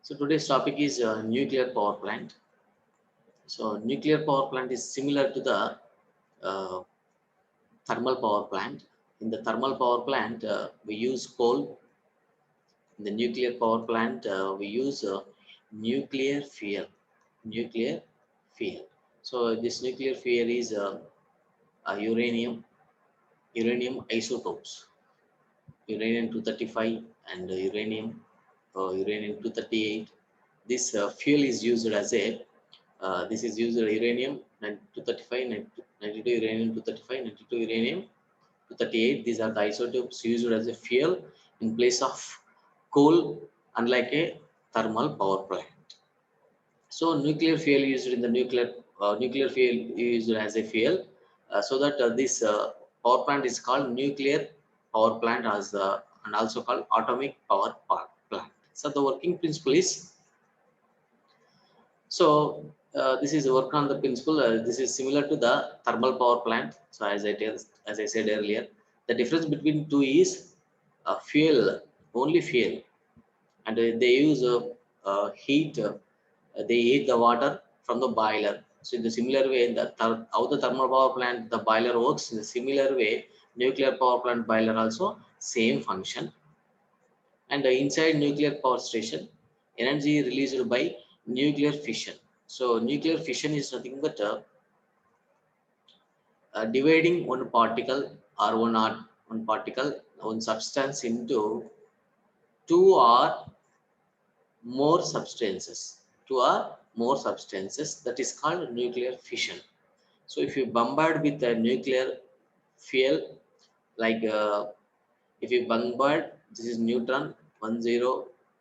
So today's topic is nuclear power plant. So nuclear power plant is similar to the uh, thermal power plant. In the thermal power plant, we use coal. In the nuclear power plant, we use nuclear fuel. Nuclear fuel. So this nuclear fuel is uranium isotopes, uranium 235 and uranium 238. This fuel is used as a this is used uranium 235, 92 uranium 235, 92 uranium 238. These are the isotopes used as a fuel in place of coal, unlike a thermal power plant. So nuclear fuel used in the nuclear fuel used as a fuel, so that this power plant is called nuclear power plant as and also called atomic power plant. So the working principle is this is work on the principle. This is similar to the thermal power plant. So as I said earlier, the difference between two is fuel, only fuel, and they use heat. They heat the water from the boiler. So in the similar way, how the thermal power plant the boiler works in the similar way, nuclear power plant boiler also same function. And inside nuclear power station, energy released by nuclear fission. So nuclear fission is nothing but dividing one particle or one particle, one substance into two or more substances. Two or more substances, that is called nuclear fission. So if you bombard with a nuclear fuel, like if you bombard, this is neutron 10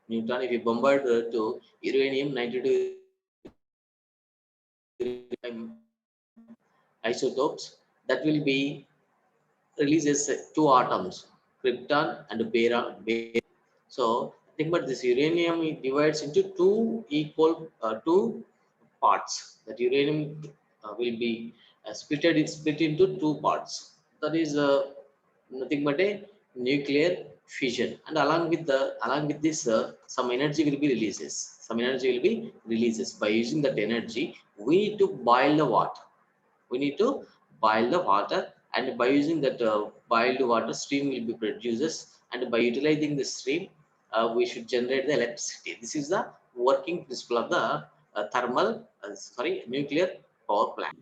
neutron. If you bombard to uranium 92 isotopes, that will be releases two atoms, krypton and boron. So think about this uranium, it divides into two equal two parts. That uranium will be split into two parts. That is nothing but a nuclear fission. And along with this, some energy will be releases. Some energy will be releases. By using that energy, we need to boil the water. We need to boil the water, and by using that boiled water, steam will be produces, and by utilizing the steam, we should generate the electricity. This is the working principle of the nuclear power plant.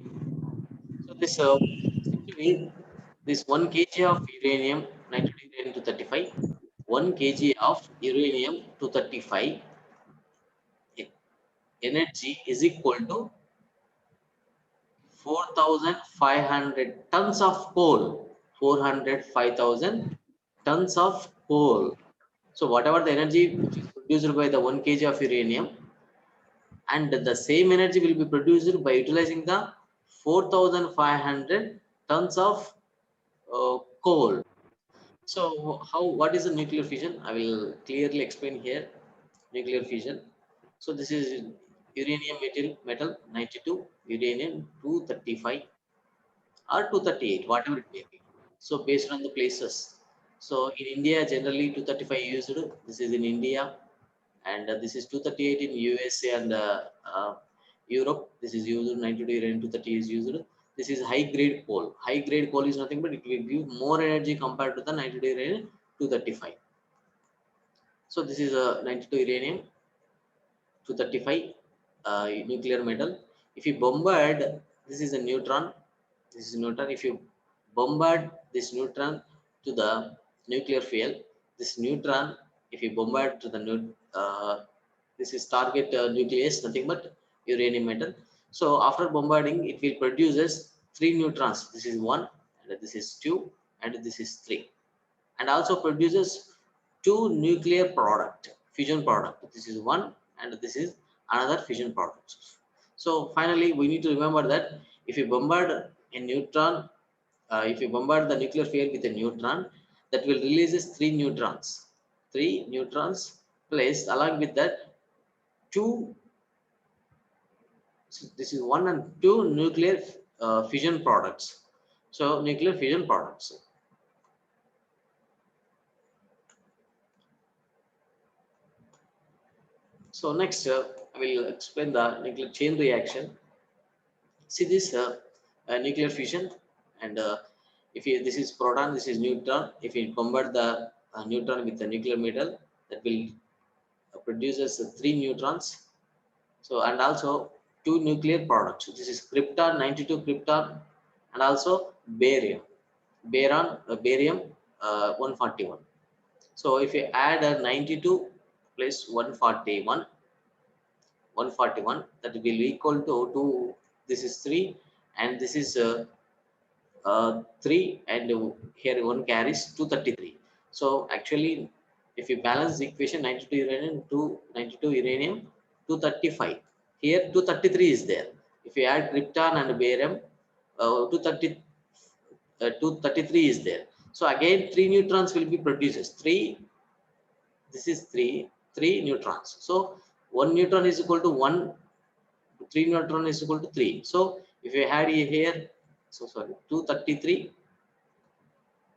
So this simply this 1 kg of uranium 92 uranium 235, 1 kg of uranium 235 energy is equal to 4,500 tons of coal. 405,000 tons of coal. So whatever the energy which is produced by the 1 kg of uranium, and the same energy will be produced by utilizing the 4,500 tons of coal. So what is the nuclear fission? I will clearly explain here. Nuclear fission. So this is uranium metal 92, uranium 235 or 238, whatever it may be. So based on the places. So in India, generally 235 used. This is in India, and this is 238 in USA and Europe. This is used 92 and 230 is used. This is high grade coal. High grade coal is nothing but it will give more energy compared to the 92 uranium 235. So this is a 92 uranium 235 nuclear metal. If you bombard, this is a neutron. This is neutron. If you bombard this neutron to the nuclear fuel, this neutron, if you bombard to the this is target nucleus, nothing but uranium metal. So after bombarding, it will produces three neutrons. This is one, and this is two, and this is three, and also produces two nuclear product, fusion product. This is one, and this is another fission product. So finally, we need to remember that if you bombard a neutron, if you bombard the nuclear fuel with a neutron, that will releases three neutrons placed along with that two. So this is one and two nuclear fission products. So nuclear fission products. So next, I will explain the nuclear chain reaction. See this nuclear fission, and if you, this is proton, this is neutron. If you convert the neutron with the nuclear metal, that will produces three neutrons. So and also two nuclear products. So this is krypton 92 krypton, and also barium, barium 141. So if you add a 92 plus 141, 141, that will be equal to 2. This is 3, and this is 3, and here one carries 233. So actually, if you balance the equation, 92 uranium to 92 uranium 235, here 233 is there. If you add krypton and barium, 233 is there. So again, three neutrons will be produced. This is three neutrons. So one neutron is equal to 1, 3 neutron is equal to 3. So if you add here, so sorry, 233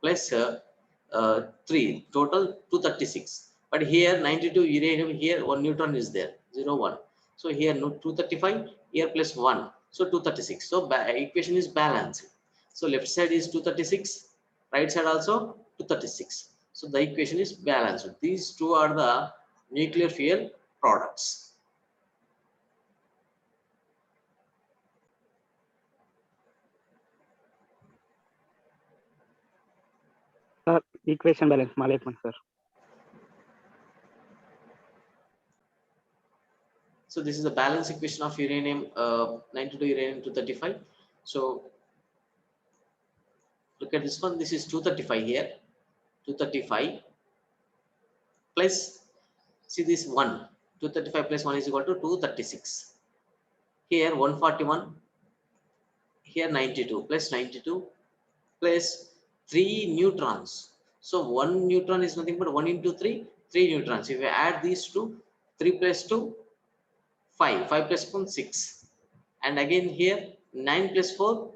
plus 3, total 236. But here 92 uranium, here 1 neutron is there, 0 1. So here no 235, here plus 1, so 236. So equation is balanced. So left side is 236, right side also 236. So the equation is balanced. These two are the nuclear fuel products. Sir, equation balance, Malekman, sir. So this is the balance equation of uranium 92 uranium 235. So look at this one. This is 235 here. 235 plus, see this 1. 235 plus 1 is equal to 236. Here 141. Here 92 plus 92 plus 3 neutrons. So 1 neutron is nothing but 1 into 3, 3 neutrons. If you add these two, 3 plus 2, 5. 5 plus 1, 6. And again here 9 plus 4,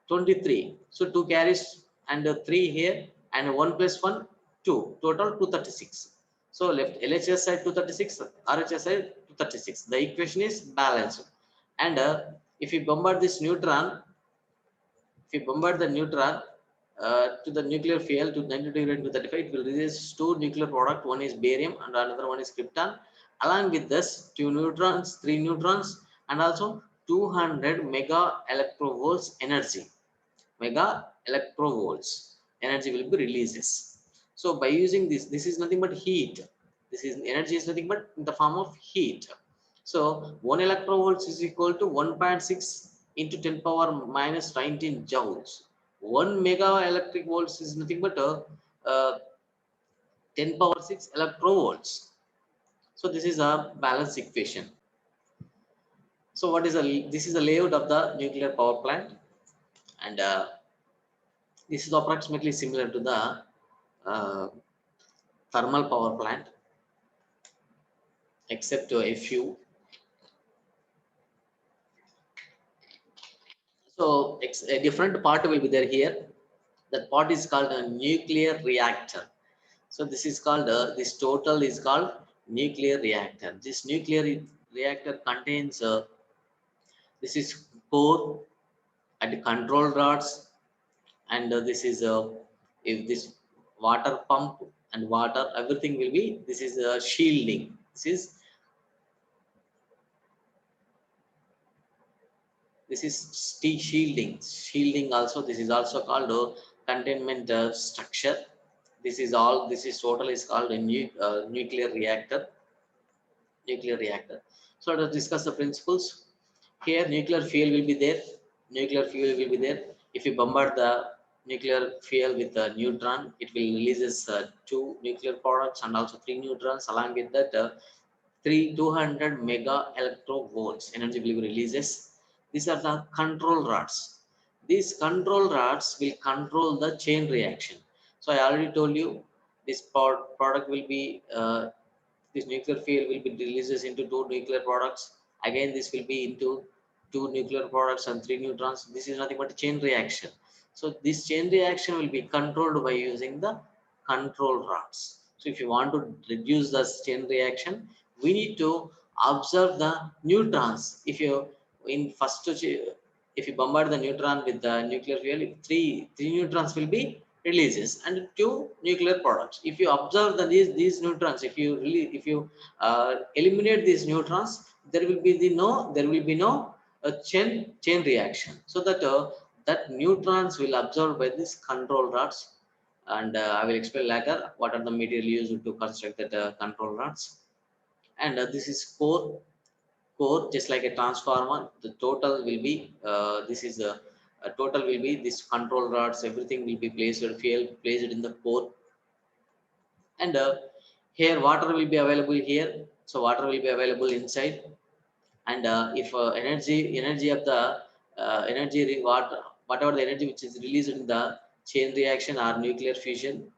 23. So 2 carries, and 3 here, and 1 plus 1, 2. Total 236. So left LHS side 236, RHS side 236. The equation is balanced. And if you bombard this neutron, if you bombard the neutron to the nuclear fuel to 90 degree to 35, it will release two nuclear product. One is barium and another one is krypton. Along with this, two neutrons, three neutrons, and also 200 mega electrovolts energy. Mega electrovolts energy will be releases. So by using this is nothing but heat. This is energy is nothing but in the form of heat. So 1 electrovolts is equal to 1.6 into 10 power minus 19 joules. 1 mega electric volts is nothing but 10 power 6 electrovolts. So this is a balance equation. So what is this is the layout of the nuclear power plant, and this is approximately similar to the uh, thermal power plant, except a few. So a different part will be there here. That part is called a nuclear reactor. So this is called this total is called nuclear reactor. This nuclear reactor contains this is core and control rods, and this is if this water pump and water everything will be, this is shielding. This is shielding also. This is also called a containment structure. This is all, this is total is called a nuclear reactor. So let us discuss the principles. Here nuclear fuel will be there. If you bombard the nuclear fuel with a neutron, it will releases two nuclear products and also three neutrons. Along with that 200 mega electrovolts energy will be releases. These are the control rods. These control rods will control the chain reaction. So I already told you this product will be this nuclear fuel will be releases into two nuclear products. Again this will be into two nuclear products and three neutrons. This is nothing but a chain reaction. So this chain reaction will be controlled by using the control rods. So if you want to reduce the chain reaction, we need to observe the neutrons. If you in first if you bombard the neutron with the nuclear fuel, three neutrons will be releases and two nuclear products. If you observe these neutrons, if you eliminate these neutrons, there will be no chain reaction. So that that neutrons will absorb by these control rods, and I will explain later what are the material used to construct that control rods. And this is core, just like a transformer. The total will be this is a total will be this control rods, everything will be placed, fuel placed in the core. And here water will be available here, so water will be available inside. And if energy of the water, whatever the energy which is released in the chain reaction or nuclear fusion,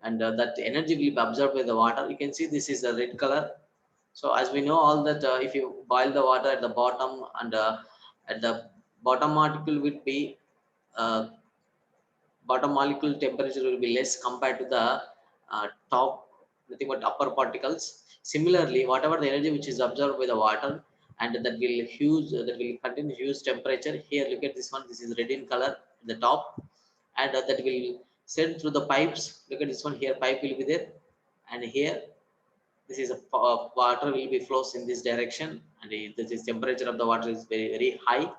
and that energy will be absorbed by the water. You can see this is a red color. So as we know all that, if you boil the water at the bottom, and at the bottom molecule will be uh, bottom molecule temperature will be less compared to the top, nothing but upper particles. Similarly, whatever the energy which is absorbed by the water, and that will contain huge temperature. Here look at this one, this is red in color at the top. And that will send through the pipes. Look at this one, here pipe will be there, and here this is a water will be flows in this direction, and this temperature of the water is very high.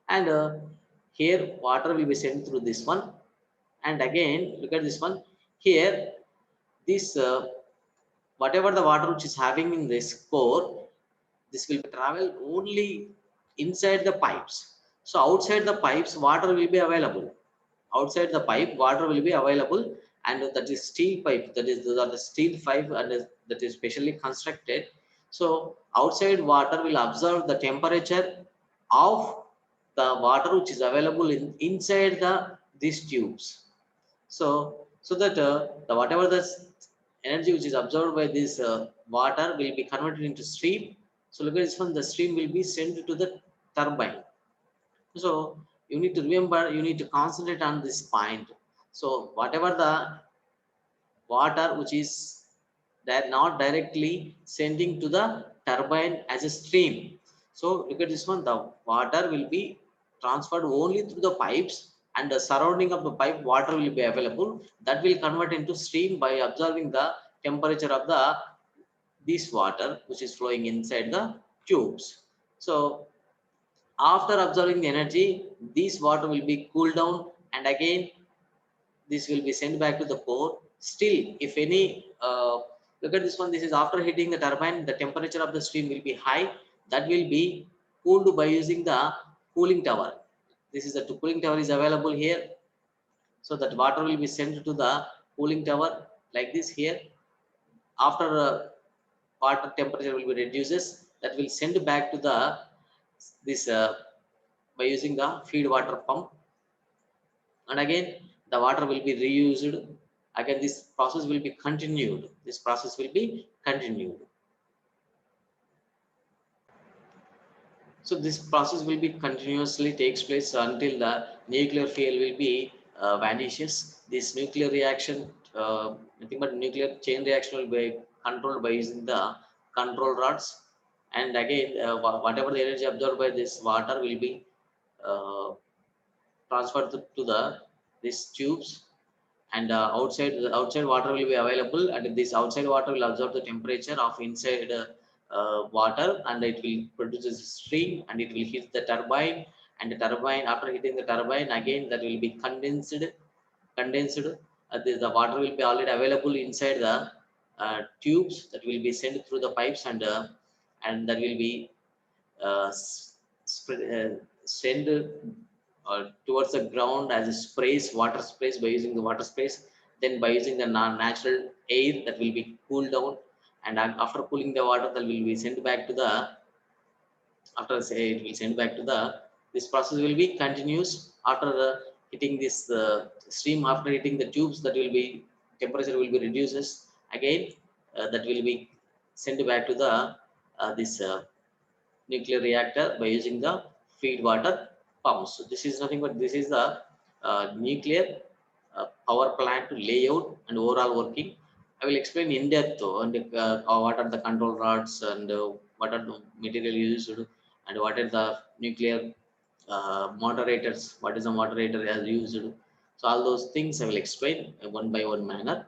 And here water will be sent through this one. And again look at this one, here this whatever the water which is having in this core, this will travel only inside the pipes. So outside the pipes water will be available. Outside the pipe water will be available, and that is steel pipe, that is those are the steel pipe, and that is specially constructed. So outside water will observe the temperature of the water which is available inside these tubes. So that the whatever the energy which is absorbed by this water will be converted into steam. So look at this one, the steam will be sent to the turbine. So you need to remember, you need to concentrate on this point. So whatever the water which is that not directly sending to the turbine as a stream. So look at this one, the water will be transferred only through the pipes, and the surrounding of the pipe water will be available. That will convert into steam by observing the temperature of the this water which is flowing inside the tubes. So after absorbing the energy, this water will be cooled down, and again this will be sent back to the core. Still, if any, look at this one, this is after hitting the turbine, the temperature of the stream will be high. That will be cooled by using the cooling tower. This is the cooling tower is available here. So that water will be sent to the cooling tower like this here. After water temperature will be reduces, that will send back to the this by using the feed water pump. And again the water will be reused. Again this process will be continued, this process will be continued. So this process will be continuously takes place until the nuclear fuel will be vanishes. This nuclear reaction, nothing but nuclear chain reaction will be controlled by using the control rods. And again whatever the energy absorbed by this water will be uh, transferred to the these tubes. And outside water will be available, and this outside water will absorb the temperature of inside water, and it will produce a stream, and it will hit the turbine. And the turbine, after hitting the turbine, again that will be condensed. The water will be already available inside the tubes, that will be sent through the pipes, and that will be uh, send towards the ground as a sprays, water sprays, by using the water sprays. Then by using the natural air, that will be cooled down, and after cooling the water, that will be sent back to the, after say it will send back to the, this process will be continuous. After hitting this stream, after hitting the tubes, that will be temperature will be reduces. Again that will be sent back to the this nuclear reactor by using the feed water pumps. So this is nothing but this is the nuclear power plant layout and overall working. I will explain in depth though, and what are the control rods and what are the material used and what are the nuclear moderators, what is the moderator as used. So all those things I will explain one by one manner.